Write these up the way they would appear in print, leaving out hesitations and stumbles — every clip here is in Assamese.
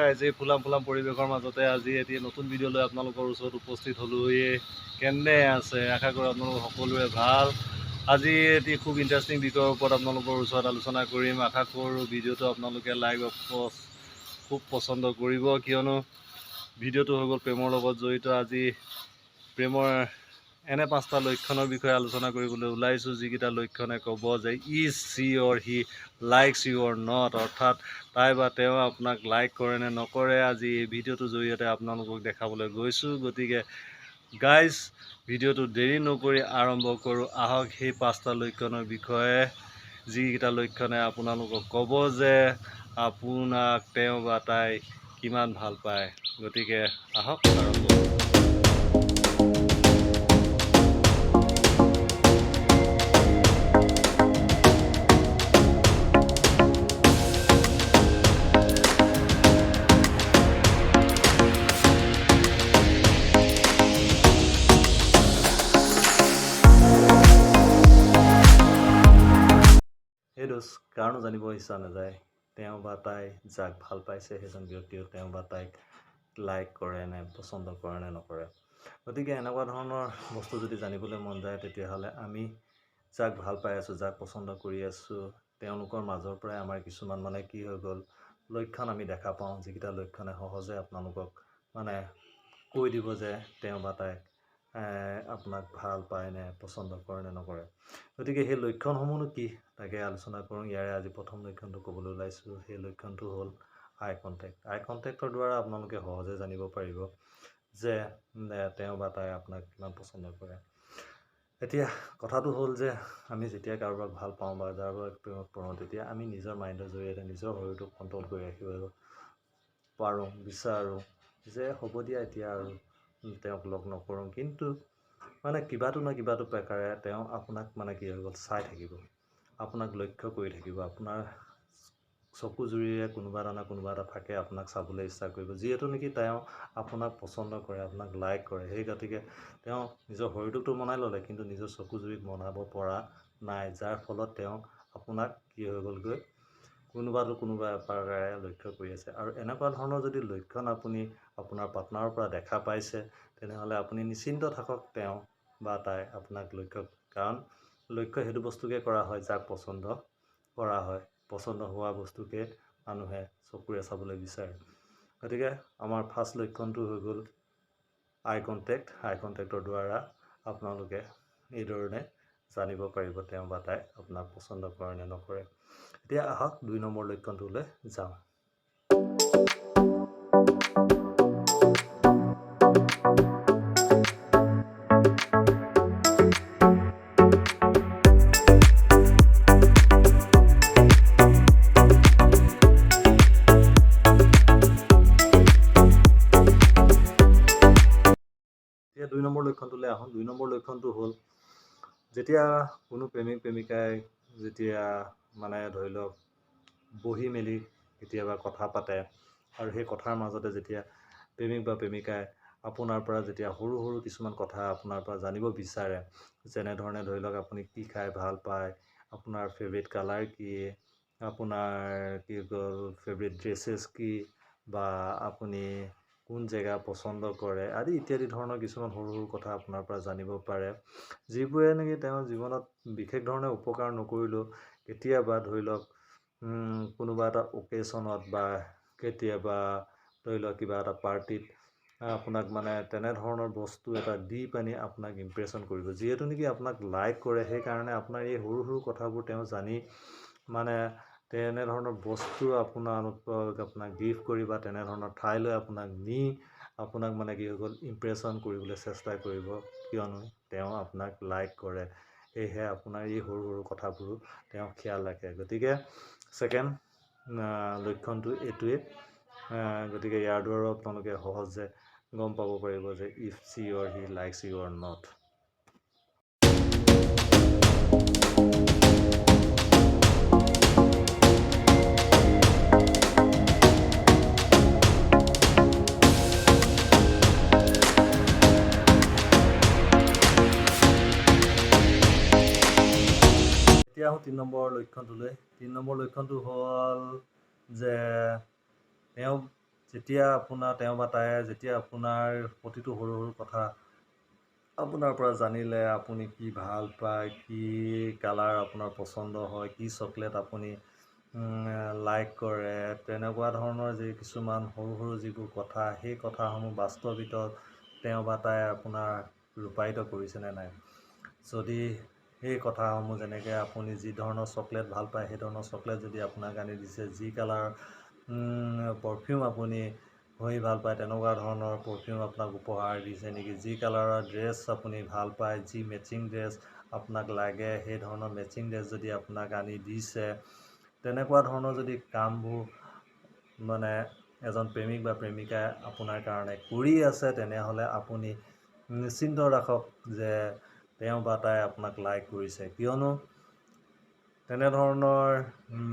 গাইজ এই ফুলাম পৰিৱেশৰ মাজতে আজি এটি নতুন ভিডিঅ' লৈ আপোনালোকৰ ওচৰত উপস্থিত হ'লোঁহি। কেনে আছে? আশা কৰোঁ আপোনালোক সকলোৰে ভাল। আজি এটি খুব ইণ্টাৰেষ্টিং বিষয়ৰ ওপৰত আপোনালোকৰ ওচৰত আলোচনা কৰিম। আশা কৰোঁ ভিডিঅ'টো আপোনালোকে লাইক খুব পচন্দ কৰিব, কিয়নো ভিডিঅ'টো হৈ গ'ল প্ৰেমৰ লগত জড়িত। আজি প্ৰেমৰ এনে 5টা লক্ষণৰ বিষয়ে আলোচনা কৰিবলৈ ওলাইছোঁ, যিকেইটা লক্ষণে ক'ব যে is she or he likes you or not, অৰ্থাৎ তাই বা তেওঁ আপোনাক লাইক কৰে নে নকৰে। আজি এই ভিডিঅ'টোৰ জৰিয়তে আপোনালোকক দেখাবলৈ গৈছোঁ। গতিকে গাইজ ভিডিঅ'টো দেৰি নকৰি আৰম্ভ কৰোঁ। আহক সেই 5টা লক্ষণৰ বিষয়ে, যিকেইটা লক্ষণে আপোনালোকক ক'ব যে আপোনাক তেওঁ বা তাই কিমান ভাল পায়। গতিকে আহক আৰম্ভ কৰোঁ। সেইটো কাৰণো জানিব ইচ্ছা নাযায়, তেওঁ বা তাই যাক ভাল পাইছে সেইজন ব্যক্তিও তেওঁ বা তাইক লাইক কৰে নে পচন্দ কৰে নে নকৰে। গতিকে এনেকুৱা ধৰণৰ বস্তু যদি জানিবলৈ মন যায়, তেতিয়াহ'লে আমি যাক ভাল পাই আছোঁ, যাক পচন্দ কৰি আছোঁ, তেওঁলোকৰ মাজৰ পৰাই আমাৰ কিছুমান কি হৈ গ'ল লক্ষণ আমি দেখা পাওঁ, যিকেইটা লক্ষণে সহজে আপোনালোকক কৈ দিব যে তেওঁ বা তাইক আপোনাক ভাল পায় নে পচন্দ কৰে নে নকৰে। গতিকে সেই লক্ষণসমূহনো কি তাকে আলোচনা কৰোঁ। ইয়াৰে আজি প্ৰথম লক্ষণটো ক'বলৈ ওলাইছোঁ। সেই লক্ষণটো হ'ল আই কণ্টেক্ট। আই কণ্টেক্টৰ দ্বাৰা আপোনালোকে সহজে জানিব পাৰিব যে তেওঁ বা তাই আপোনাক কিমান পচন্দ কৰে। এতিয়া কথাটো হ'ল যে আমি যেতিয়া কাৰোবাক ভাল পাওঁ বা কাৰোবাক প্ৰেমত পৰোঁ, তেতিয়া আমি নিজৰ মাইণ্ডৰ জৰিয়তে নিজৰ শৰীৰটোক কণ্ট্ৰল কৰি ৰাখিব পাৰোঁ, বিচাৰোঁ যে হ'ব দিয়া এতিয়া আৰু তেওঁক লগ নকৰোঁ। কিন্তু কিবাটো না কিবাটো প্ৰকাৰে তেওঁ আপোনাক কি হৈ গ'ল চাই থাকিব, আপোনাক লক্ষ্য কৰি থাকিব। আপোনাৰ চকু জুৰিৰে কোনোবা এটা থাকে আপোনাক চাবলৈ ইচ্ছা কৰিব, যিহেতু নেকি তেওঁ আপোনাক পচন্দ কৰে, আপোনাক লাইক কৰে। সেই গতিকে তেওঁ নিজৰ শৰীৰটোকতো মনাই ল'লে, কিন্তু নিজৰ চকু জুৰিক মনাব পৰা নাই, যাৰ ফলত তেওঁ আপোনাক কি হৈ গ'লগৈ কোনোবা প্ৰকাৰে লক্ষ্য কৰি আছে। আৰু এনেকুৱা ধৰণৰ যদি লক্ষণ আপুনি আপোনাৰ পাৰ্টনাৰৰ পৰা দেখা পাইছে, তেনেহ'লে আপুনি নিশ্চিন্ত থাকক, তেওঁ বা তাই আপোনাক লক্ষ্য, কাৰণ লক্ষ্য সেইটো বস্তুকে কৰা হয় যাক পচন্দ কৰা হয়। পচন্দ হোৱা বস্তুকে মানুহে চকুৰে চাবলৈ বিচাৰে। গতিকে আমাৰ ফাৰ্ষ্ট লক্ষণটো হৈ গ'ল আই কণ্টেক্ট। আই কণ্টেক্টৰ দ্বাৰা আপোনালোকে এইধৰণে জানিব পাৰিব তেওঁ বা তাই আপোনাক পচন্দ কৰে নে নকৰে। এতিয়া আহক 2 নম্বৰ লক্ষণটোলৈ যাওঁ। এতিয়া 2 নম্বৰ লক্ষণটোলৈ আহোঁ। 2 নম্বৰ লক্ষণটো হ'ল যেতিয়া কোনো প্ৰেমিক প্ৰেমিকাই যেতিয়া ধৰি লওক বহি মেলি কেতিয়াবা কথা পাতে, আৰু সেই কথাৰ মাজতে যেতিয়া প্ৰেমিক বা প্ৰেমিকাই আপোনাৰ পৰা যেতিয়া সৰু সৰু কিছুমান কথা আপোনাৰ পৰা জানিব বিচাৰে, যেনেধৰণে ধৰি লওক আপুনি কি খাই ভাল পায়, আপোনাৰ ফেভৰেট কালাৰ কি, আপোনাৰ কি গ'ল ফেভৰেট ড্ৰেছেছ কি, বা আপুনি কোন জেগা পচন্দ কৰে আদি ইত্যাদি ধৰণৰ কিছুমান সৰু সৰু কথা আপোনাৰ পৰা জানিব পাৰে, যিবোৰে নেকি তেওঁৰ জীৱনত বিশেষ ধৰণে উপকাৰ নকৰিলেও কেতিয়াবা ধৰি লওক কোনোবা এটা অকেশ্যনত বা কেতিয়াবা ধৰি লওক কিবা এটা পাৰ্টিত আপোনাক তেনেধৰণৰ বস্তু এটা দি পানি আপোনাক ইমপ্ৰেছন কৰিব, যিহেতু নেকি আপোনাক লাইক কৰে। সেইকাৰণে আপোনাৰ এই সৰু সৰু কথাবোৰ তেওঁ জানি তেনেধৰণৰ বস্তু আপোনাক গিফ্ট কৰি বা তেনেধৰণৰ ঠাইলৈ আপোনাক নি আপোনাক কি হৈ গ'ল ইমপ্ৰেছন কৰিবলৈ চেষ্টা কৰিব, কিয়নো তেওঁ আপোনাক লাইক কৰে। সেয়েহে আপোনাৰ এই সৰু সৰু কথাবোৰো তেওঁ খেয়াল ৰাখে। গতিকে ছেকেণ্ড লক্ষণটো এইটোৱেই। গতিকে ইয়াৰ দ্বাৰাও আপোনালোকে সহজে গম পাব পাৰিব যে if she or he likes you or not. এতিয়া আহোঁ 3 নম্বৰ লক্ষণটোলৈ। 3 নম্বৰ লক্ষণটো হ'ল যে তেওঁ যেতিয়া তেওঁ বা তাই যেতিয়া আপোনাৰ প্ৰতিটো সৰু সৰু কথা আপোনাৰ পৰা জানিলে, আপুনি কি ভাল পায়, কি কালাৰ আপোনাৰ পচন্দ হয়, কি চকলেট আপুনি লাইক কৰে, তেনেকুৱা ধৰণৰ যি কিছুমান সৰু সৰু যিবোৰ কথা, সেই কথাসমূহ বাস্তৱিত তেওঁ বা তাই আপোনাৰ ৰূপায়িত কৰিছেনে নাই। যদি সেই কথাসমূহ, যেনেকৈ আপুনি যি ধৰণৰ চকলেট ভাল পায়, সেই ধৰণৰ চকলেট যদি আপোনাক আনি দিছে, যি কালাৰ পাৰফিউম আপুনি ঘঁহি ভাল পায়, তেনেকুৱা ধৰণৰ পাৰফিউম আপোনাক উপহাৰ দিছে নেকি, যি কালাৰৰ ড্ৰেছ আপুনি ভাল পায়, যি মেচিং ড্ৰেছ আপোনাক লাগে, সেই ধৰণৰ মেচিং ড্ৰেছ যদি আপোনাক আনি দিছে, তেনেকুৱা ধৰণৰ যদি কামবোৰ মানে এজন প্ৰেমিক বা প্ৰেমিকাই আপোনাৰ কাৰণে কৰি আছে, তেনেহ'লে আপুনি নিশ্চিন্ত ৰাখক যে তেওঁ বা তাই আপোনাক লাইক কৰিছে। কিয়নো তেনেধৰণৰ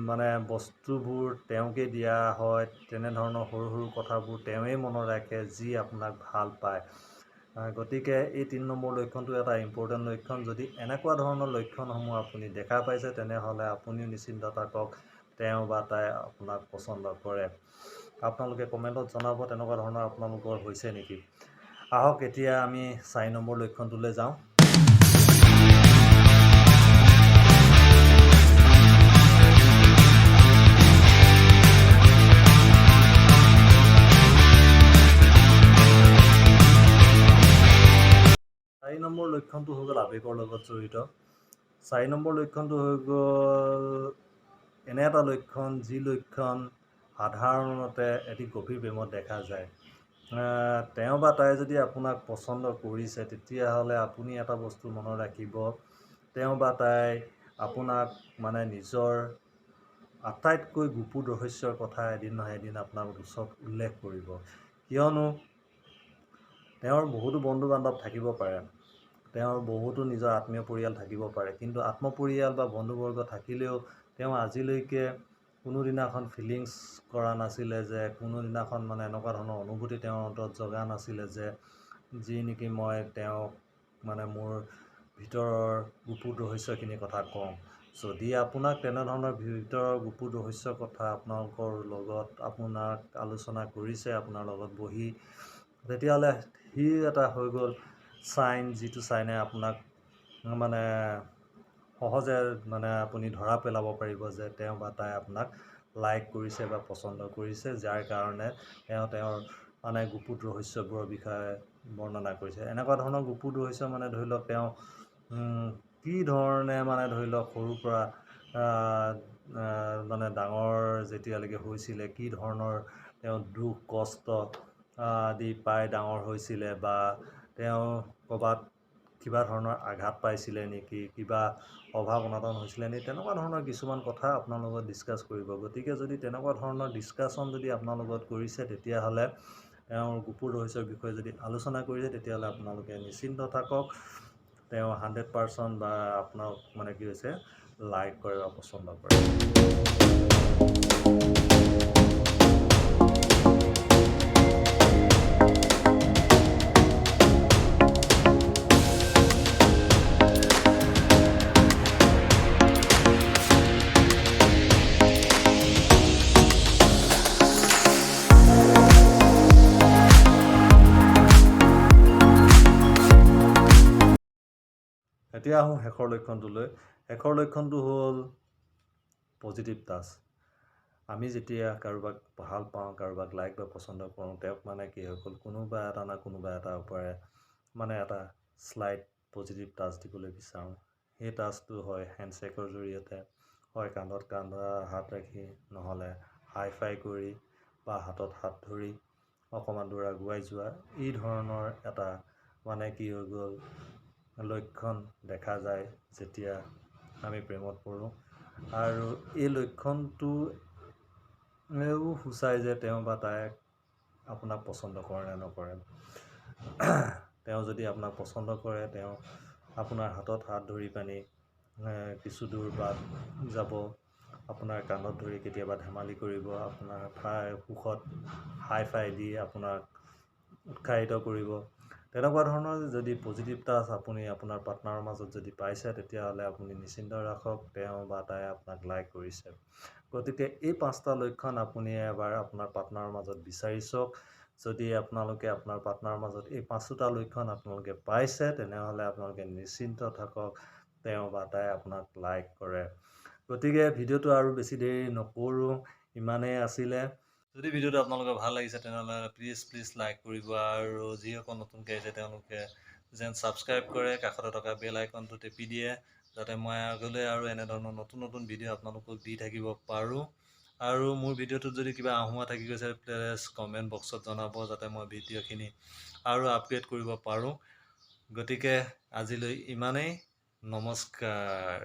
মানে বস্তুবোৰ তেওঁকে দিয়া হয়, তেনেধৰণৰ সৰু সৰু কথাবোৰ তেওঁৱেই মনত ৰাখে, যি আপোনাক ভাল পায়। গতিকে এই 3 নম্বৰ লক্ষণটো এটা ইম্পৰ্টেণ্ট লক্ষণ। যদি এনেকুৱা ধৰণৰ লক্ষণসমূহ আপুনি দেখা পাইছে, তেনেহ'লে আপুনিও নিশ্চিন্ত থাকক, তেওঁ বা তাই আপোনাক পচন্দ কৰে। আপোনালোকে কমেণ্টত জনাব তেনেকুৱা ধৰণৰ আপোনালোকৰ হৈছে নেকি। আহক এতিয়া আমি 4 নম্বৰ লক্ষণটোলৈ যাওঁ। 4 নম্বৰ লক্ষণটো হৈ গ'ল আৱেগৰ লগত জড়িত। 4 নম্বৰ লক্ষণটো হৈ গ'ল এনে এটা লক্ষণ, যি লক্ষণ সাধাৰণতে এটি গভীৰ প্ৰেমত দেখা যায়। তেওঁ বা তাই যদি আপোনাক পচন্দ কৰিছে, তেতিয়াহ'লে আপুনি এটা বস্তু মনত ৰাখিব, তেওঁ বা তাই আপোনাক মানে নিজৰ আটাইতকৈ গুপুত ৰহস্যৰ কথা এদিন নহয় এদিন আপোনাৰ ওচৰত উল্লেখ কৰিব। কিয়নো তেওঁৰ বহুতো বন্ধু বান্ধৱ থাকিব পাৰে, তেওঁৰ বহুতো নিজৰ আত্মীয় পৰিয়াল থাকিব পাৰে, কিন্তু আত্মপৰিয়াল বা বন্ধুবৰ্গ থাকিলেও তেওঁ আজিলৈকে কোনোদিনাখন ফিলিংছ কৰা নাছিলে, যে কোনোদিনাখন মানে এনেকুৱা ধৰণৰ অনুভূতি তেওঁৰ অন্তৰত জগা নাছিলে, যে যি নেকি মই তেওঁক মানে মোৰ ভিতৰৰ গুপুত ৰহস্যখিনি কথা কওঁ। যদি আপোনাক তেনেধৰণৰ ভিতৰৰ গুপুত ৰহস্যৰ কথা আপোনালোকৰ লগত আপোনাক আলোচনা কৰিছে, আপোনাৰ লগত বহি, তেতিয়াহ'লে সি এটা হৈ গ'ল চাইন, যিটো চাইনে আপোনাক মানে সহজে মানে আপুনি ধৰা পেলাব পাৰিব যে তেওঁ বা তাই আপোনাক লাইক কৰিছে বা পচন্দ কৰিছে, যাৰ কাৰণে তেওঁৰ মানে গুপুত ৰহস্যবোৰৰ বিষয়ে বৰ্ণনা কৰিছে। এনেকুৱা ধৰণৰ গুপুত ৰহস্য মানে ধৰি লওক তেওঁ কি ধৰণে মানে ধৰি লওক সৰুৰ পৰা মানে ডাঙৰ যেতিয়ালৈকে হৈছিলে, কি ধৰণৰ তেওঁ দুখ কষ্ট আদি পাই ডাঙৰ হৈছিলে, বা তেওঁ ক'ৰবাত কিবা ধৰণৰ আঘাত পাইছিলে নেকি, কিবা অভাৱ অনাটন হৈছিলে নেকি, তেনেকুৱা ধৰণৰ কিছুমান কথা আপোনাৰ লগত ডিছকাছ কৰিব। গতিকে যদি তেনেকুৱা ধৰণৰ ডিছকাশ্যন যদি আপোনাৰ লগত কৰিছে, তেতিয়াহ'লে তেওঁৰ গুপুত ৰহস্যৰ বিষয়ে যদি আলোচনা কৰিছে, তেতিয়াহ'লে আপোনালোকে নিশ্চিন্ত থাকক, তেওঁ 100% বা আপোনাক মানে কি হৈছে লাইক কৰে বা পচন্দ কৰে। এতিয়া আহোঁ শেষৰ লক্ষণটোলৈ। শেষৰ লক্ষণটো হ'ল পজিটিভ টাচ। আমি যেতিয়া কাৰোবাক ভাল পাওঁ, কাৰোবাক লাইক বা পচন্দ কৰোঁ, তেওঁক মানে কি হৈ গ'ল কোনোবা এটাৰ ওপৰে মানে এটা শ্লাইট পজিটিভ টাচ দিবলৈ বিচাৰোঁ। সেই টাচটো হয় হেণ্ডশ্বেকৰ জৰিয়তে, হয় কান্ধত কান্ধ হাত ৰাখি, নহ'লে হাই ফাই কৰি, বা হাতত হাত ধৰি অকণমান দূৰ আগুৱাই যোৱা, এই ধৰণৰ এটা মানে কি হৈ গ'ল লক্ষণ দেখা যায় যেতিয়া আমি প্ৰেমত পৰোঁ। আৰু এই লক্ষণটোৱেও সূচায় যে তেওঁ বা তাই আপোনাক পচন্দ কৰে নে নকৰে। তেওঁ যদি আপোনাক পচন্দ কৰে, তেওঁ আপোনাৰ হাতত হাত ধৰি পানি কিছু দূৰ বাট যাব, আপোনাৰ কান্ধত ধৰি কেতিয়াবা ধেমালি কৰিব, আপোনাৰ সুখত হাই ফাই দি আপোনাক উৎসাহিত কৰিব। তেনেকুৱা ধৰণৰ যদি পজিটিভ টাচ আপুনি আপোনাৰ পাৰ্টনাৰৰ মাজত যদি পাইছে, তেতিয়াহ'লে আপুনি নিশ্চিন্ত ৰাখক তেওঁ বা তাই আপোনাক লাইক কৰিছে। গতিকে এই 5টা লক্ষণ আপুনি এবাৰ আপোনাৰ পাৰ্টনাৰৰ মাজত বিচাৰি চাওক। যদি আপোনালোকে আপোনাৰ পাৰ্টনাৰৰ মাজত এই 5টা লক্ষণ আপোনালোকে পাইছে, তেনেহ'লে আপোনালোকে নিশ্চিন্ত থাকক তেওঁ বা তাই আপোনাক লাইক কৰে। গতিকে ভিডিঅ'টো আৰু বেছি দেৰি নকৰোঁ, ইমানেই আছিলে। যদি ভিডিঅ'টো আপোনালোকৰ ভাল লাগিছে তেনেহ'লে প্লিজ লাইক কৰিব, আৰু যিসকল নতুনকৈ আহিছে তেওঁলোকে যেন ছাবস্ক্ৰাইব কৰে, কাষতে থকা বেল আইকনটো টিপি দিয়ে, যাতে মই আগলৈ আৰু এনেধৰণৰ নতুন ভিডিঅ' আপোনালোকক দি থাকিব পাৰোঁ। আৰু মোৰ ভিডিঅ'টোত যদি কিবা আহুৱা থাকি গৈছে প্লিজ কমেণ্ট বক্সত জনাব, যাতে মই ভিডিঅ'খিনি আৰু আপগ্ৰেড কৰিব পাৰোঁ। গতিকে আজিলৈ ইমানেই, নমস্কাৰ।